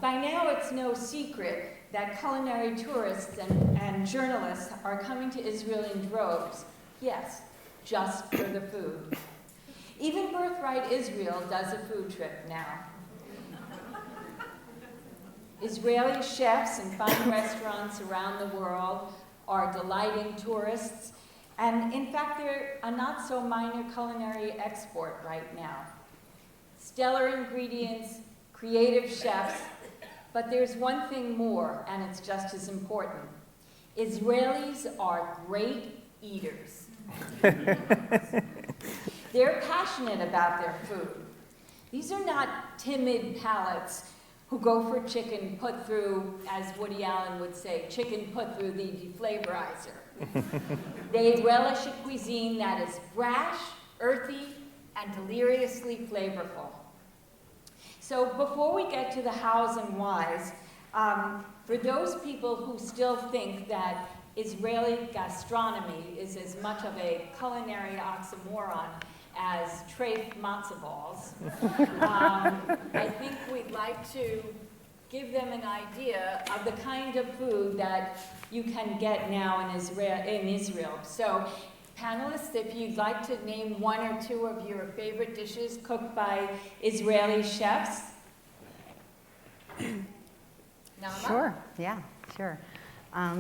By now, it's no secret that culinary tourists and journalists are coming to Israel in droves. Yes, just for the food. Even Birthright Israel does a food trip now. Israeli chefs in fine restaurants around the world are delighting tourists, and in fact, they're a not so minor culinary export right now. Stellar ingredients, creative chefs, but there's one thing more, and it's just as important. Israelis are great eaters. They're passionate about their food. These are not timid palates who go for chicken put through, as Woody Allen would say, chicken put through the deflavorizer. They relish a cuisine that is brash, earthy, and deliriously flavorful. So before we get to the hows and whys, for those people who still think that Israeli gastronomy is as much of a culinary oxymoron as treif matzah balls, I think we'd like to give them an idea of the kind of food that you can get now in Israel. So, panelists, if you'd like to name one or two of your favorite dishes cooked by Israeli chefs. Naama? Sure, yeah, sure.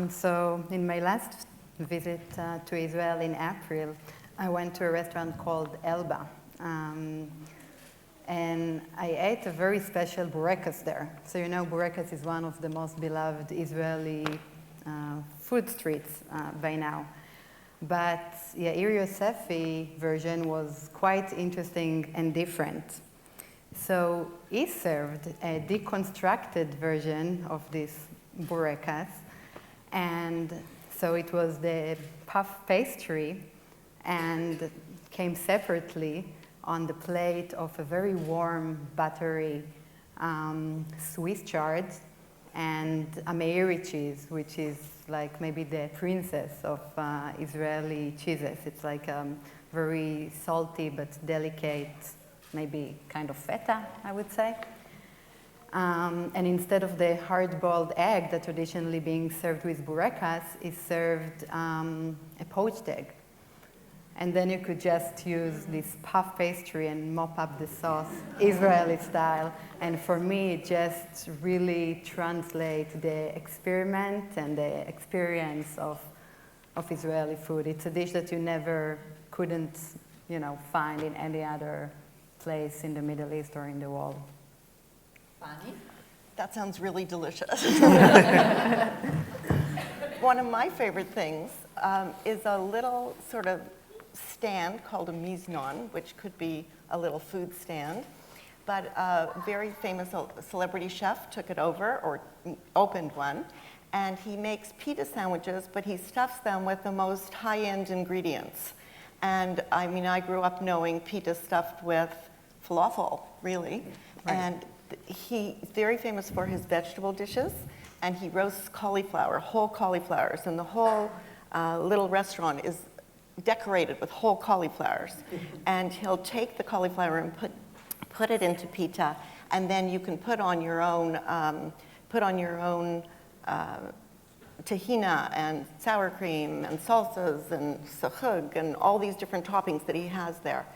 So in my last visit to Israel in April, I went to a restaurant called Elba. And I ate a very special burekas there. So you know burekas is one of the most beloved Israeli food streets by now. But Yair Yosefi version was quite interesting and different. So he served a deconstructed version of this burekas. And so it was the puff pastry and came separately on the plate of a very warm, buttery Swiss chard and a Meiri cheese, which is like maybe the princess of Israeli cheeses. It's like very salty but delicate, maybe kind of feta, I would say. And instead of the hard-boiled egg that traditionally being served with burekas, is served a poached egg. And then you could just use this puff pastry and mop up the sauce, Israeli style. And for me, it just really translates the experiment and the experience of Israeli food. It's a dish that you never couldn't, find in any other place in the Middle East or in the world. Bonnie? That sounds really delicious. One of my favorite things is a little sort of stand called a mise-non, which could be a little food stand. But a very famous celebrity chef took it over, or opened one, and he makes pita sandwiches, but he stuffs them with the most high-end ingredients. And I mean, I grew up knowing pita stuffed with falafel, really. Right. And he's very famous for his vegetable dishes, and he roasts cauliflower, whole cauliflowers, and the whole little restaurant is decorated with whole cauliflowers. And he'll take the cauliflower and put it into pita, and then you can put on your own tahina and sour cream and salsas and sahug and all these different toppings that he has there.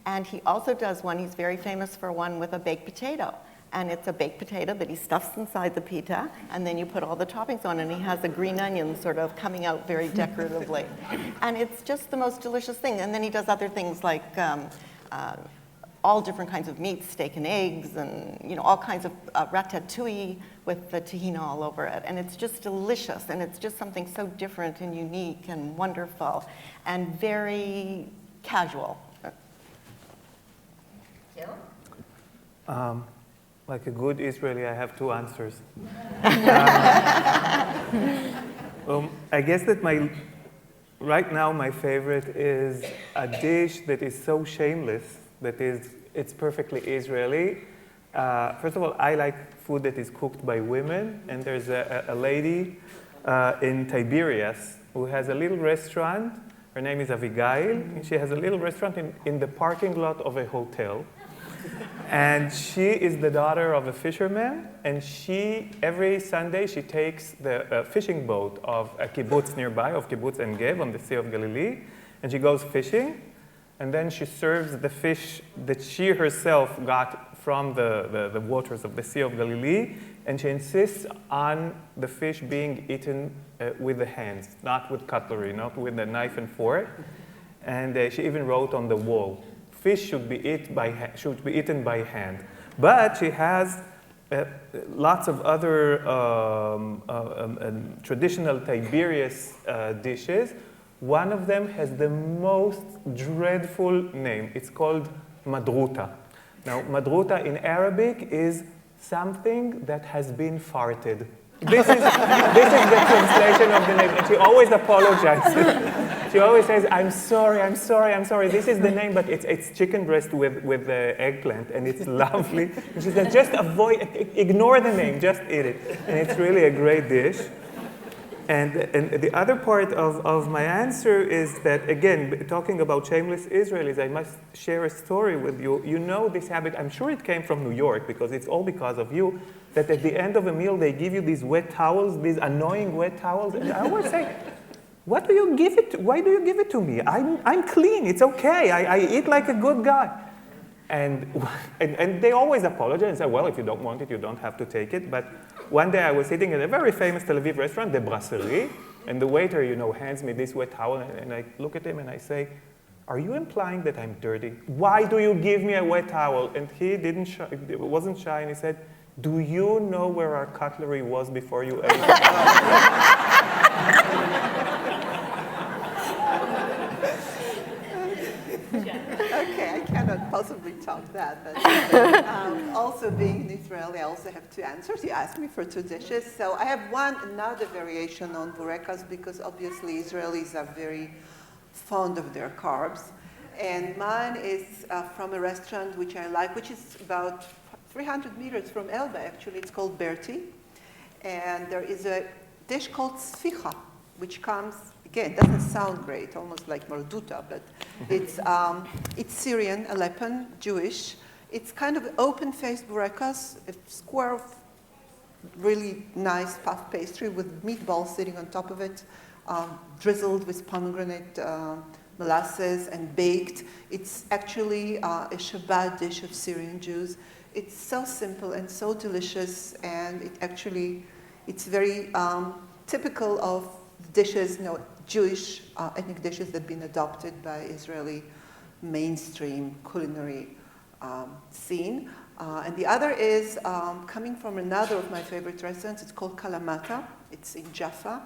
And he also does one, he's very famous for one with a baked potato. And it's a baked potato that he stuffs inside the pita, and then you put all the toppings on, and he has a green onion sort of coming out very decoratively. And it's just the most delicious thing. And then he does other things like all different kinds of meats, steak and eggs, and all kinds of ratatouille with the tahina all over it. And it's just delicious, and it's just something so different and unique and wonderful and very casual. Gil? Like a good Israeli, I have two answers. I guess that right now my favorite is a dish that is so shameless that it's perfectly Israeli. First of all, I like food that is cooked by women, and there's a lady in Tiberias who has a little restaurant. Her name is Avigail, and she has a little restaurant in the parking lot of a hotel. And she is the daughter of a fisherman, and every Sunday, she takes the fishing boat of a kibbutz nearby, of Kibbutz En Gev on the Sea of Galilee, and she goes fishing, and then she serves the fish that she herself got from the waters of the Sea of Galilee, and she insists on the fish being eaten with the hands, not with cutlery, not with a knife and fork. And she even wrote on the wall, fish should be eaten by hand. But she has lots of other traditional Tiberius dishes. One of them has the most dreadful name. It's called madruta. Now, madruta in Arabic is something that has been farted. This is the translation of the name, and she always apologizes. She always says, I'm sorry. This is the name, but it's chicken breast with the eggplant, and it's lovely. And she says, just ignore the name, just eat it. And it's really a great dish. And the other part of my answer is that, again, talking about shameless Israelis, I must share a story with you. You know this habit, I'm sure it came from New York, because it's all because of you, that at the end of a meal, they give you these wet towels, these annoying wet towels. And I always say, why do you give it to me? I'm clean, it's okay, I eat like a good guy. And they always apologize and say, well, if you don't want it, you don't have to take it. But one day I was sitting at a very famous Tel Aviv restaurant, the Brasserie, and the waiter, hands me this wet towel, and I look at him and I say, are you implying that I'm dirty? Why do you give me a wet towel? And he wasn't shy, and he said, do you know where our cutlery was before you ate it? Okay, I cannot possibly top that. But also being an Israeli, I also have two answers. You asked me for two dishes. So I have another variation on burekas, because obviously Israelis are very fond of their carbs. And mine is from a restaurant which I like, which is about 300 meters from Elba, actually. It's called Berti. And there is a dish called sficha, which comes, again, doesn't sound great, almost like marduta, but it's Syrian, Aleppan, Jewish. It's kind of open-faced burekas, a square of really nice puff pastry with meatballs sitting on top of it, drizzled with pomegranate molasses and baked. It's actually a Shabbat dish of Syrian Jews. It's so simple and so delicious, and it's very typical of dishes, Jewish ethnic dishes that have been adopted by Israeli mainstream culinary scene. And the other is coming from another of my favorite restaurants. It's called Kalamata. It's in Jaffa.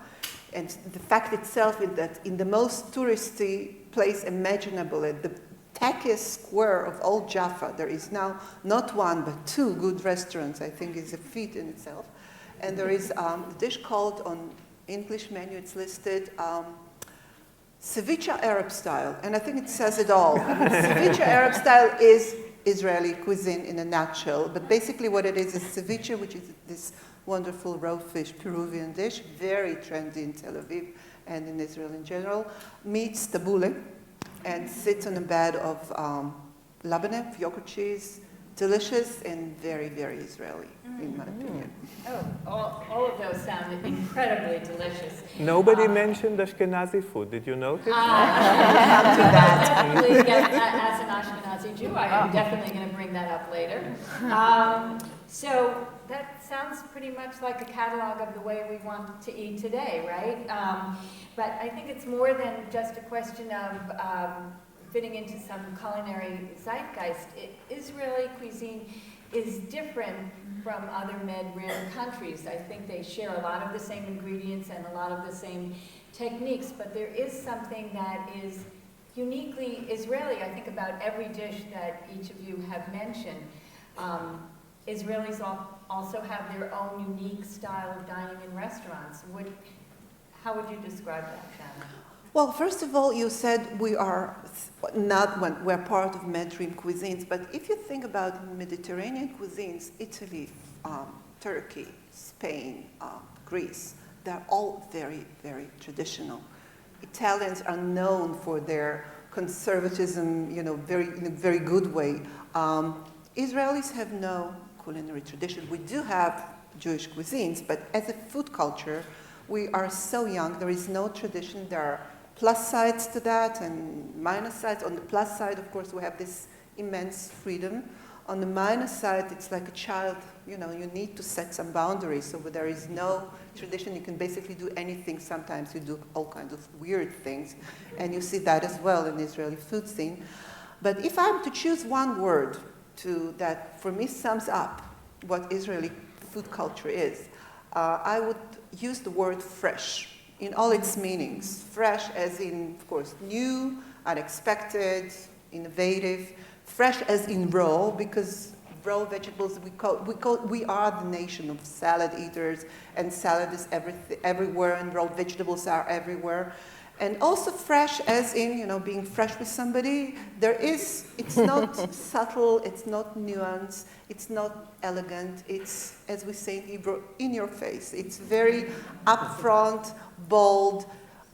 And the fact itself is that in the most touristy place imaginable, at the tackiest square of old Jaffa, there is now not one but two good restaurants. I think is a feat in itself. And there is a dish called, on English menu, it's listed, ceviche Arab style. And I think it says it all. Ceviche Arab style is Israeli cuisine in a nutshell. But basically what it is ceviche, which is this wonderful raw fish Peruvian dish, very trendy in Tel Aviv and in Israel in general, meets tabbouleh and sits on a bed of labneh, yogurt cheese, delicious and very, very Israeli, in my opinion. Oh, all of those sound incredibly delicious. Nobody mentioned Ashkenazi food. Did you notice? Come to that. As an Ashkenazi Jew, I am definitely going to bring that up later. So that sounds pretty much like a catalog of the way we want to eat today, right? But I think it's more than just a question of fitting into some culinary zeitgeist. Israeli cuisine is different from other Med-Rim countries. I think they share a lot of the same ingredients and a lot of the same techniques, but there is something that is uniquely Israeli. I think about every dish that each of you have mentioned. Israelis also have their own unique style of dining in restaurants. How would you describe that, Janna? Well, first of all, you said we're part of Med-Rim cuisines, but if you think about Mediterranean cuisines, Italy, Turkey, Spain, Greece, they're all very, very traditional. Italians are known for their conservatism, in a very good way. Israelis have no culinary tradition. We do have Jewish cuisines, but as a food culture, we are so young. There is no tradition. There are plus sides to that and minus sides. On the plus side, of course, we have this immense freedom. On the minus side, it's like a child, you need to set some boundaries. So there is no tradition. You can basically do anything. Sometimes you do all kinds of weird things. And you see that as well in the Israeli food scene. But if I'm to choose one word that for me sums up what Israeli food culture is, I would use the word fresh in all its meanings. Fresh as in, of course, new, unexpected, innovative. Fresh as in raw, because raw vegetables, we are the nation of salad eaters, and salad is everywhere, and raw vegetables are everywhere. And also fresh as in, being fresh with somebody. It's not subtle, it's not nuanced, it's not elegant, it's, as we say in Hebrew, in your face. It's very upfront, bold,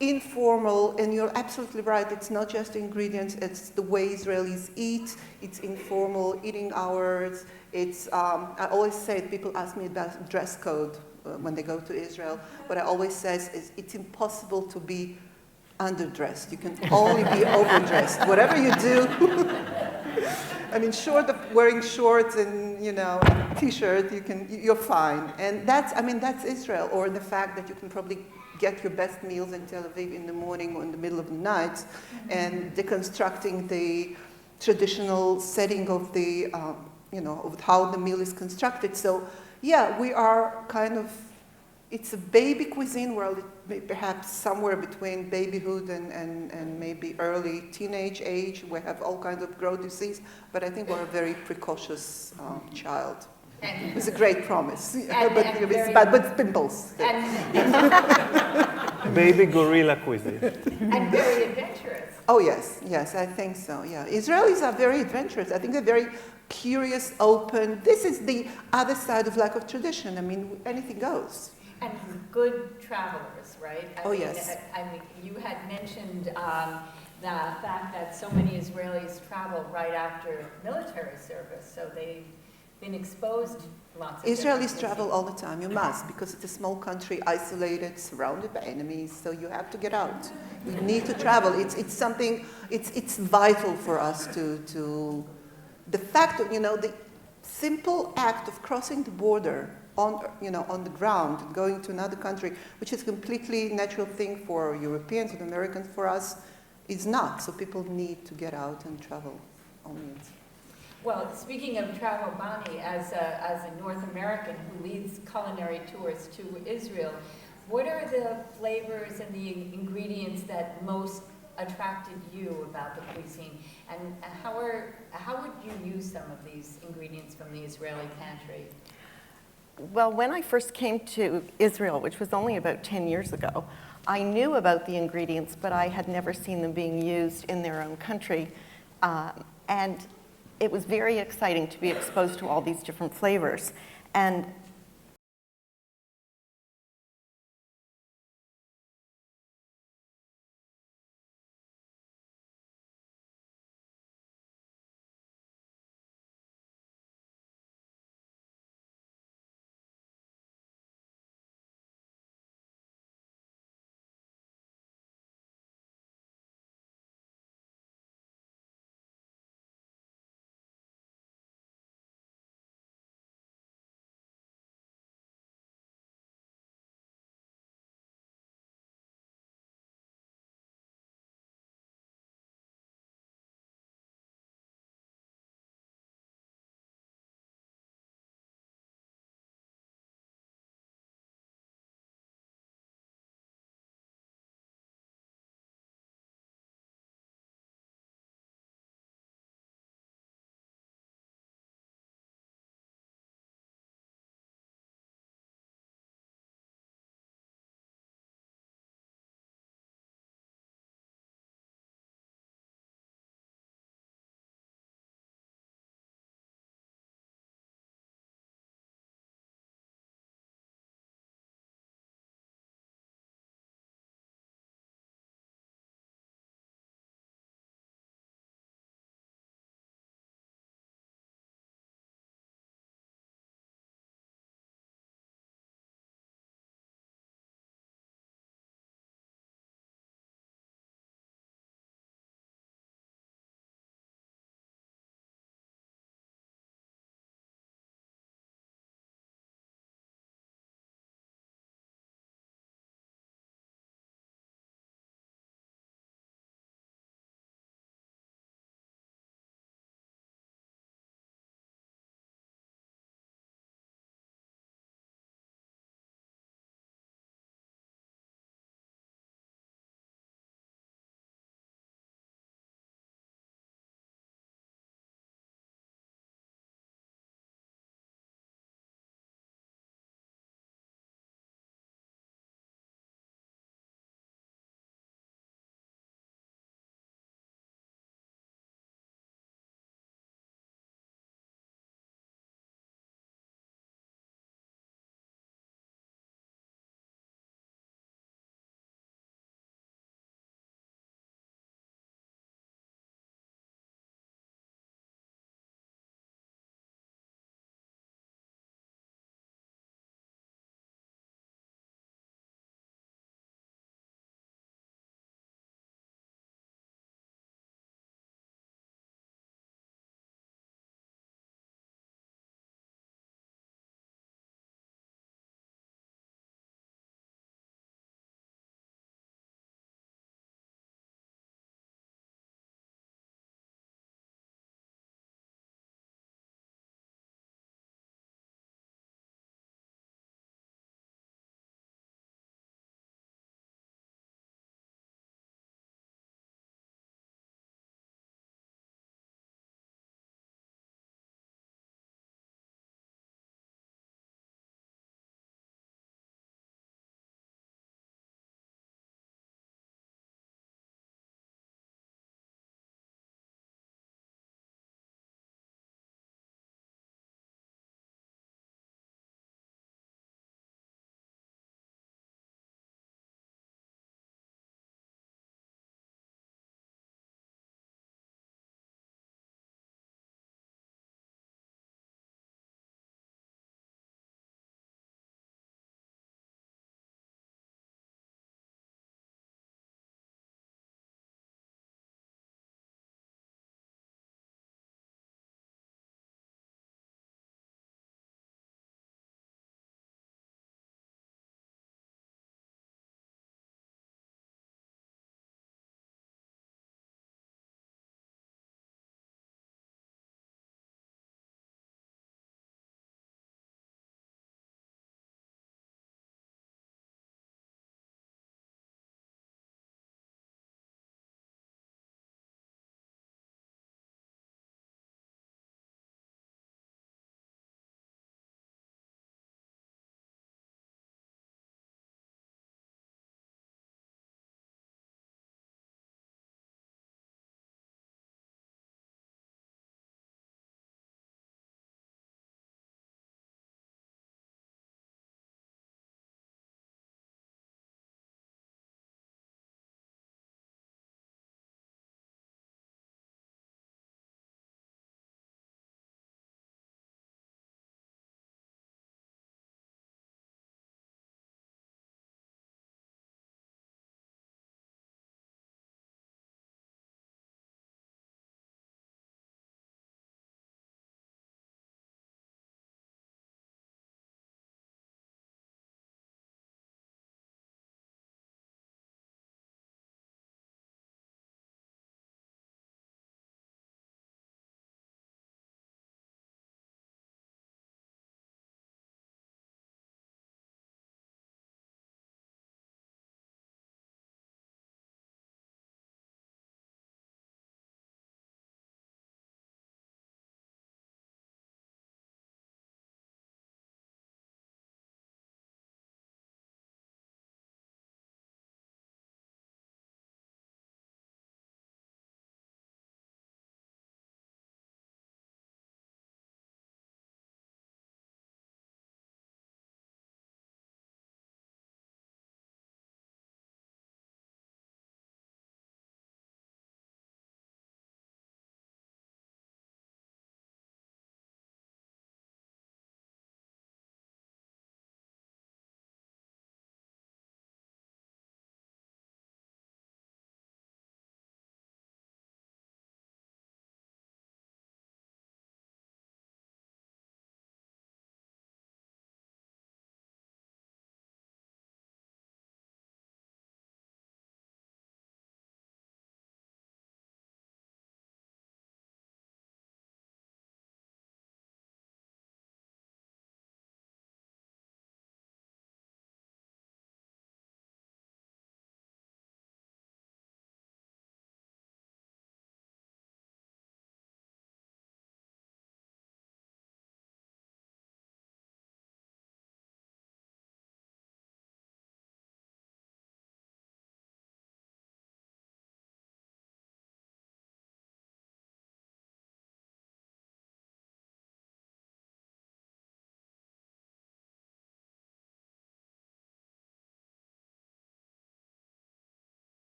informal, and you're absolutely right, it's not just ingredients, it's the way Israelis eat, it's informal eating hours, it's, I always say, people ask me about dress code when they go to Israel. What I always say is it's impossible to be underdressed. You can only be overdressed. Whatever you do, I mean, short of wearing shorts and t-shirt, you're fine. And that's Israel, or the fact that you can probably get your best meals in Tel Aviv in the morning or in the middle of the night, and deconstructing the traditional setting of the, of how the meal is constructed. So, yeah, we are kind of. It's a baby cuisine, well, perhaps somewhere between babyhood and maybe early teenage age. We have all kinds of growth disease, but I think we're a very precocious child. It's a great promise, but it's bad with pimples. Baby gorilla cuisine. And very adventurous. Oh, yes, I think so, yeah. Israelis are very adventurous. I think they're very curious, open. This is the other side of lack of tradition. I mean, anything goes. And good travelers, right? Yes. You had mentioned the fact that so many Israelis travel right after military service, so they've been exposed to lots of Israelis travel all the time. You must, because it's a small country, isolated, surrounded by enemies, so you have to get out. You need to travel. It's something, it's vital for us to the fact of, the simple act of crossing the border on the ground, going to another country, which is a completely natural thing for Europeans and Americans, for us, is not. So people need to get out and travel on it. Well, speaking of travel, Bonnie, as a North American who leads culinary tours to Israel, what are the flavors and the ingredients that most attracted you about the cuisine? And how would you use some of these ingredients from the Israeli pantry? Well, when I first came to Israel, which was only about 10 years ago, I knew about the ingredients, but I had never seen them being used in their own country. And it was very exciting to be exposed to all these different flavors. And